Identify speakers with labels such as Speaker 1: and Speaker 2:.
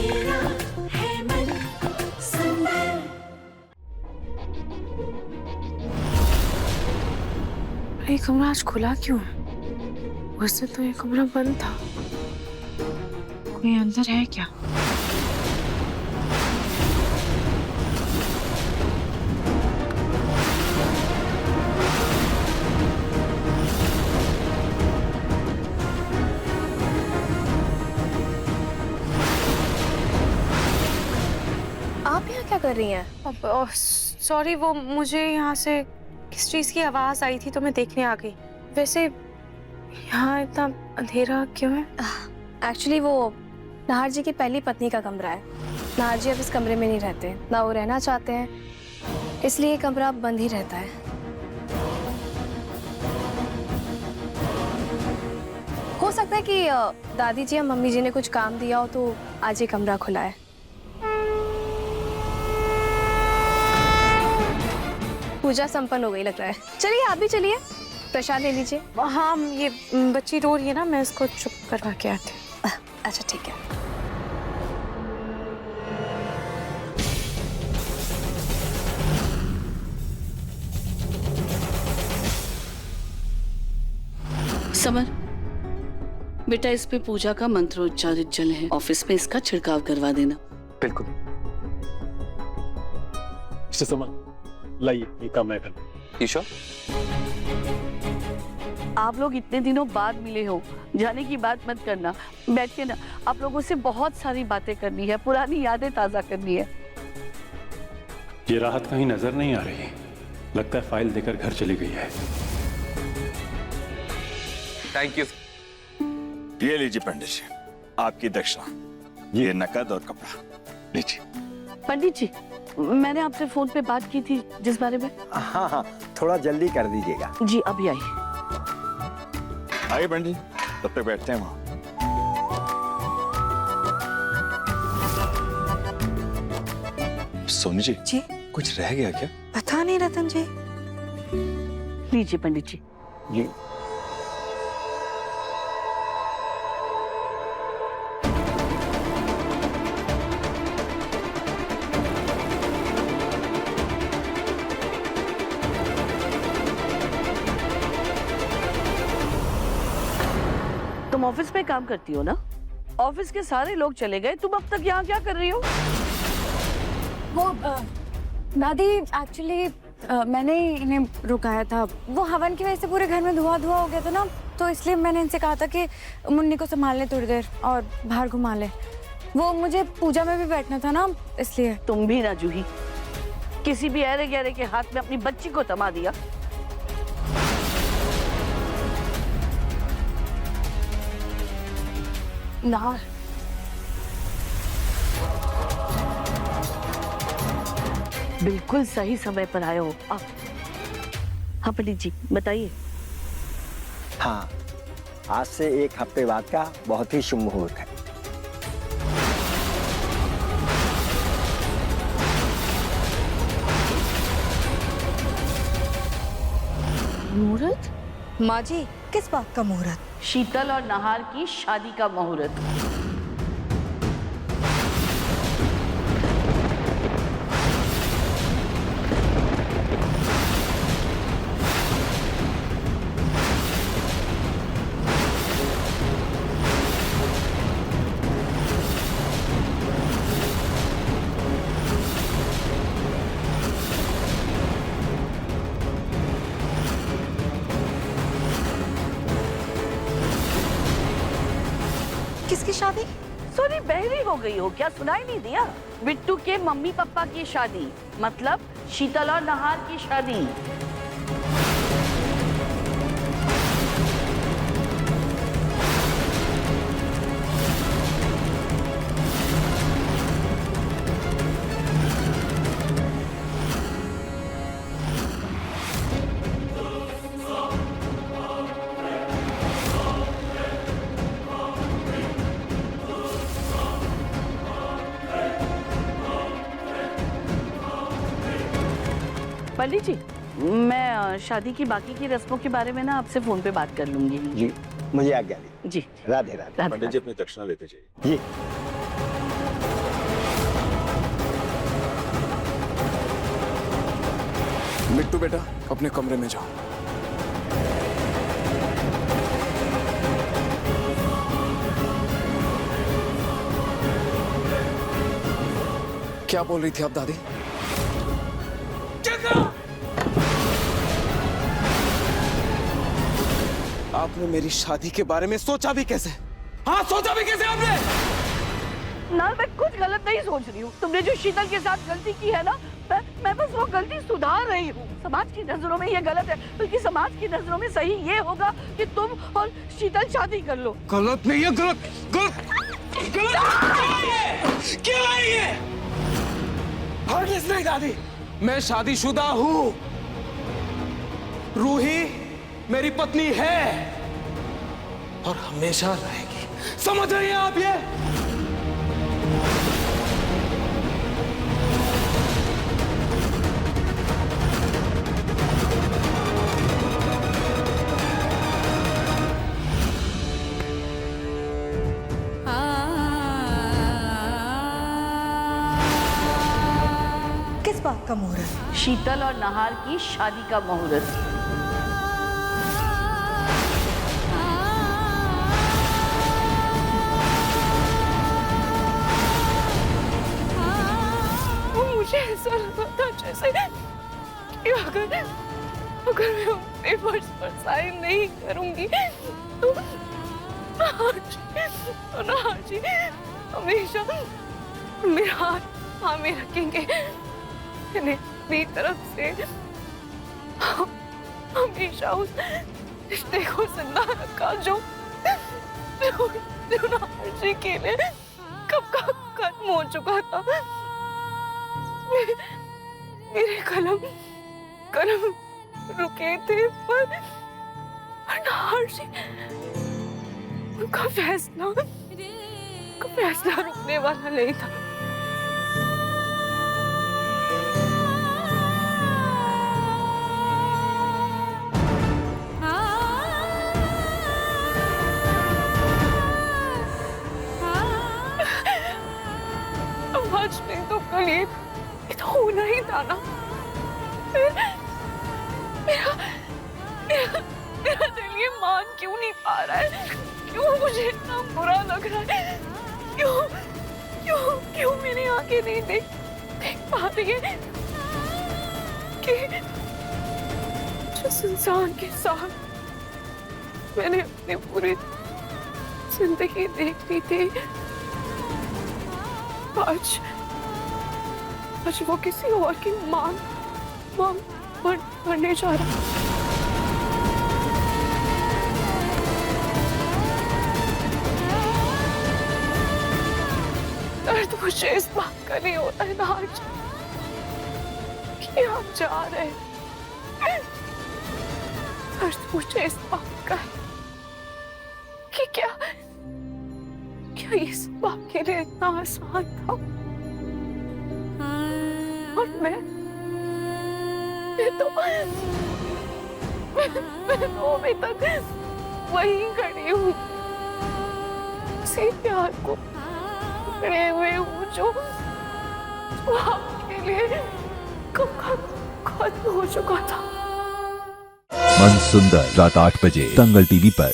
Speaker 1: मेरा है मन सुंदर।
Speaker 2: ये कमरा आज खुला क्यों है? वैसे तो ये कमरा बंद था। कोई अंदर है क्या?
Speaker 3: आप यहाँ क्या कर रही हैं?
Speaker 2: सॉरी, वो मुझे यहाँ से किस चीज की आवाज आई थी तो मैं देखने आ गई। वैसे यहाँ इतना अंधेरा क्यों है?
Speaker 3: एक्चुअली वो नाहर जी की पहली पत्नी का कमरा है। नाहर जी अब इस कमरे में नहीं रहते, ना वो रहना चाहते हैं, इसलिए ये कमरा बंद ही रहता है। हो सकता है कि दादी जी या मम्मी जी ने कुछ काम दिया हो तो आज ये कमरा खुला है। पूजा संपन्न हो गई लग रहा है। चलिए आप भी चलिए, प्रसाद ले लीजिए।
Speaker 2: हाँ, ये बच्ची रो रही है ना, मैं इसको चुप करवा के आती हूँ।
Speaker 3: अच्छा ठीक है।
Speaker 4: समर, बेटा इस पे पूजा का मंत्रोच्चारित जल है, ऑफिस में इसका छिड़काव करवा देना।
Speaker 5: बिल्कुल। समर, लाइए, ये काम मैं करना।
Speaker 6: ईशा,
Speaker 4: आप लोग इतने दिनों बाद मिले हो, जाने की बात मत करना, बैठिए ना। आप लोगों से बहुत सारी बातें करनी है, पुरानी यादें ताजा करनी है।
Speaker 5: ये राहत कहीं नजर नहीं आ रही, लगता है फाइल देकर घर चली गई है।
Speaker 6: Thank you.
Speaker 7: ये लीजिए पंडित जी, आपकी दक्षिणा, ये नकद और कपड़ा लीजिए।
Speaker 4: पंडित जी, मैंने आपसे फोन पे बात की थी जिस बारे में।
Speaker 8: हाँ हाँ, थोड़ा जल्दी कर दीजिएगा।
Speaker 4: जी अभी आई।
Speaker 7: आइए पंडित जी, तब तक बैठते हैं वहां। सोनी जी,
Speaker 9: जी
Speaker 7: कुछ रह गया क्या?
Speaker 9: पता नहीं रतन जी।
Speaker 4: लीजिए पंडित जी।
Speaker 8: जी
Speaker 4: तुम ऑफिस में काम करती हो ना? ऑफिस के सारे लोग चले गए, तुम अब तक यहाँ क्या कर रही हो?
Speaker 9: वो दादी एक्चुअली मैंने इन्हें रुकाया था। वो हवन की वजह से पूरे घर में धुआं धुआं हो गया था ना, तो इसलिए मैंने इनसे कहा था कि मुन्नी को संभाल ले थोड़ी देर और बाहर घुमा ले। वो मुझे पूजा में भी बैठना था ना, इसलिए।
Speaker 4: तुम भी ना जूही, किसी भी अरे गहरे के हाथ में अपनी बच्ची को थमा दिया। नाहर, बिल्कुल सही समय पर आए हो आप। हाँ पंडित जी बताइए।
Speaker 8: हाँ, आज से 1 हफ्ते बाद का बहुत ही शुभ मुहूर्त है।
Speaker 4: मुहूर्त?
Speaker 9: माँ जी, किस बात का मुहूर्त?
Speaker 4: शीतल और नाहर की शादी का मुहूर्त।
Speaker 9: किसकी शादी?
Speaker 4: सोनी बहरी हो गई हो क्या? सुनाई नहीं दिया? बिट्टू के मम्मी पापा की शादी, मतलब शीतल और नाहर की शादी। पंडित जी, मैं शादी की बाकी की रस्मों के बारे में ना आपसे फोन पे बात कर लूंगी।
Speaker 8: जी, मुझे आज्ञा दी।
Speaker 4: जी
Speaker 8: राधे राधे।
Speaker 7: पंडित जी अपनी दक्षिणा लेते जाइए।
Speaker 8: जी।
Speaker 6: मिट्टू बेटा अपने कमरे में जाओ। क्या बोल रही थी आप दादी? आपने मेरी शादी के बारे में सोचा भी कैसे? हाँ, सोचा भी कैसे आपने?
Speaker 4: ना मैं कुछ गलत नहीं सोच रही हूँ। तुमने जो शीतल के साथ गलती की है ना, मैं बस वो गलती सुधार रही हूँ। समाज की नजरों में ये गलत है, बल्कि समाज की नजरों में सही ये होगा कि तुम और शीतल शादी कर लो।
Speaker 6: गलत नहीं है, गलत गलत गलत क्या है ये? हरगिज़ नहीं दादी, मैं शादीशुदा हूँ। रूही मेरी पत्नी है और हमेशा रहेगी। समझ रही हैं आप ये?
Speaker 1: किस बात का मुहूर्त?
Speaker 4: शीतल और नहार की शादी का मुहूर्त।
Speaker 2: मुझे ऐसा लगा था जैसे कि अगर मैं पेपर्स पर साइन नहीं करूंगी तो नहार जी हमेशा मेरा हाथ हाँ में रखेंगे। मेरी तरफ से हमेशा उस रिश्ते को जिंदा रखा जो नहार जी के लिए कब का खत्म हो चुका था। मेरे कलम रुके थे पर नहार जी उनका फैसला रुकने वाला नहीं था। आज नहीं तो कल ये तो होना ही था ना। मेरा दिल ये मान क्यों नहीं पा रहा है? क्यों मुझे इतना बुरा लग रहा है? क्यों मेरी आंखें नहीं देख पा रही है कि जिस इंसान के साथ मैंने अपनी पूरी जिंदगी देखी थी आज वो किसी और की मांग बनने जा रहा। दर्द मुझे इस बात का नहीं होता है ना आज कि आप जा रहे हैं। दर्द मुझे इस बात का है कि क्या इस बात के लिए इतना आसान था और मैं तो अभी तक वहीं खड़ी हूँ, उसी प्यार को पकड़े हुए हूँ जो आपके लिए कब खत्म हो चुका था।
Speaker 10: मन सुंदर रात 8 बजे दंगल टीवी पर।